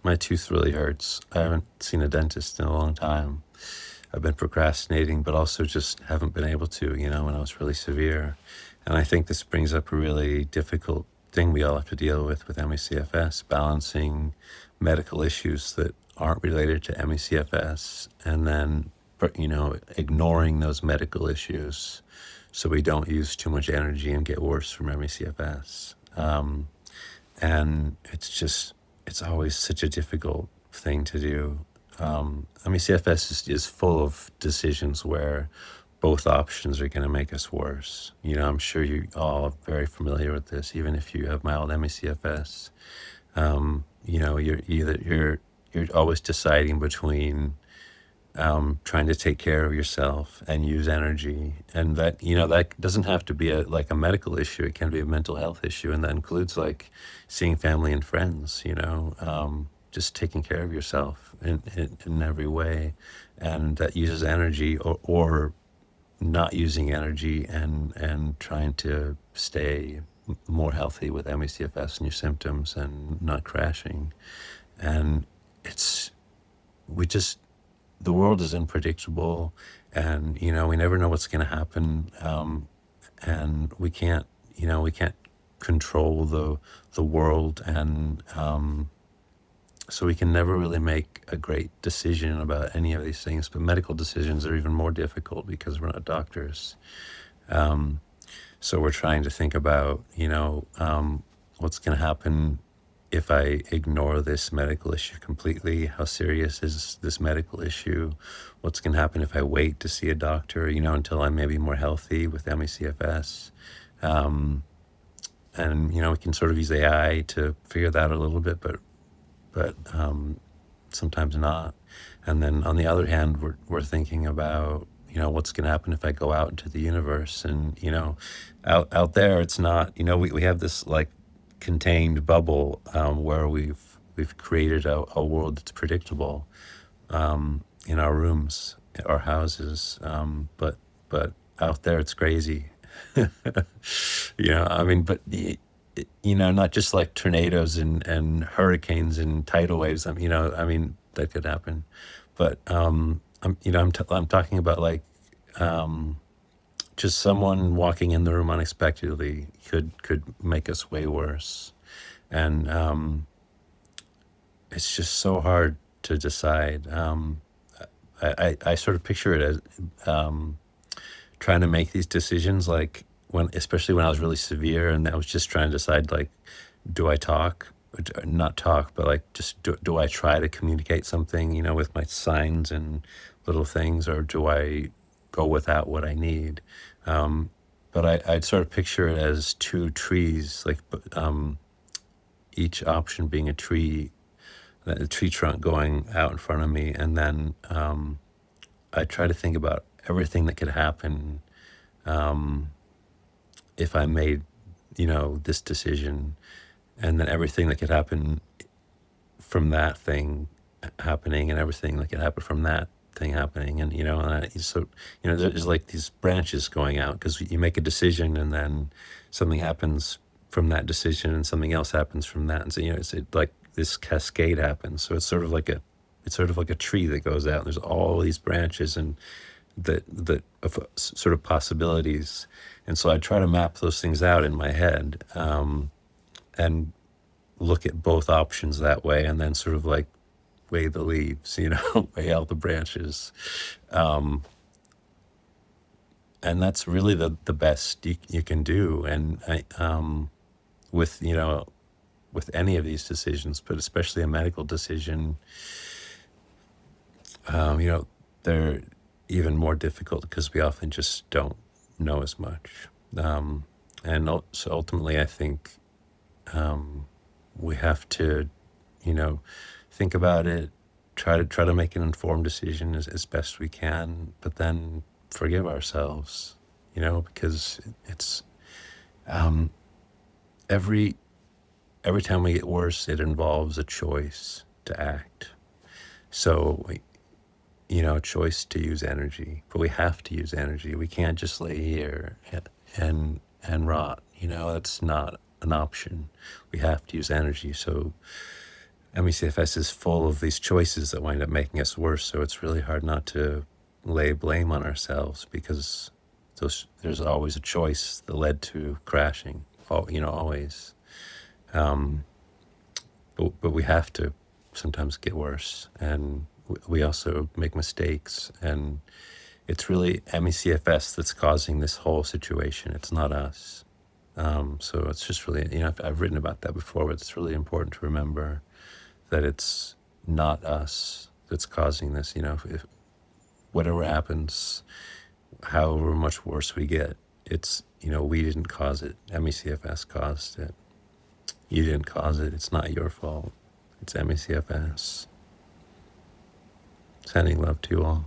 My tooth really hurts. I haven't seen a dentist in a long time. I've been procrastinating, but also just haven't been able to, when I was really severe. And I think this brings up a really difficult thing we all have to deal with ME/CFS, balancing medical issues that aren't related to ME/CFS, and then, ignoring those medical issues so we don't use too much energy and get worse from ME/CFS. And it's always such a difficult thing to do. CFS is full of decisions where both options are going to make us worse. I'm sure you all are very familiar with this, even if you have mild ME/CFS. You're always deciding between trying to take care of yourself and use energy, and that doesn't have to be like a medical issue. It can be a mental health issue, and that includes like seeing family and friends. Just taking care of yourself in every way, and that uses energy, or not using energy and trying to stay more healthy with ME/CFS and your symptoms and not crashing. And the world is unpredictable, and we never know what's going to happen, and we can't control the world, and so we can never really make a great decision about any of these things. But medical decisions are even more difficult because we're not doctors. So we're trying to think about what's going to happen if I ignore this medical issue completely. How serious is this medical issue? What's going to happen if I wait to see a doctor, until I'm maybe more healthy with ME/CFS? And, we can sort of use AI to figure that out a little bit, but sometimes not. And then on the other hand, we're thinking about, what's going to happen if I go out into the universe, and, out there, it's not, we have this like contained bubble, where we've created a world that's predictable, in our rooms, our houses, but out there it's crazy. Not just like tornadoes and hurricanes and tidal waves. That could happen, but I'm talking about like just someone walking in the room unexpectedly could make us way worse. And it's just so hard to decide. I sort of picture it as trying to make these decisions, like especially when I was really severe, and I was just trying to decide, like, do I talk, not talk, but like just do I try to communicate something, with my signs and little things, or do I go without what I need? But I'd sort of picture it as two trees, like each option being a tree trunk going out in front of me, and then I try to think about everything that could happen if I made, this decision, and then everything that could happen from that thing happening, and everything that could happen from that thing happening. And, there's like these branches going out, because you make a decision and then something happens from that decision and something else happens from that. And so, it's like this cascade happens. So it's sort of like a tree that goes out, and there's all these branches and that of sort of possibilities. And so I try to map those things out in my head, and look at both options that way, and then sort of like weigh the leaves, weigh out the branches. And that's really the best you can do. And with any of these decisions, but especially a medical decision, they're even more difficult because we often just don't know as much. So ultimately, I think we have to, think about it, try to make an informed decision as best we can, but then forgive ourselves, because it's every time we get worse, it involves a choice to act. So, a choice to use energy, but we have to use energy. We can't just lay here and rot. That's not an option. We have to use energy. So ME/CFS is full of these choices that wind up making us worse. So it's really hard not to lay blame on ourselves, because there's always a choice that led to crashing. Always. Um, but we have to sometimes get worse, and we also make mistakes, and it's really ME/CFS that's causing this whole situation. It's not us. So it's just really, I've written about that before, but it's really important to remember that it's not us that's causing this. If whatever happens, however much worse we get, it's, we didn't cause it. ME/CFS caused it. You didn't cause it. It's not your fault. It's ME/CFS. Sending love to you all.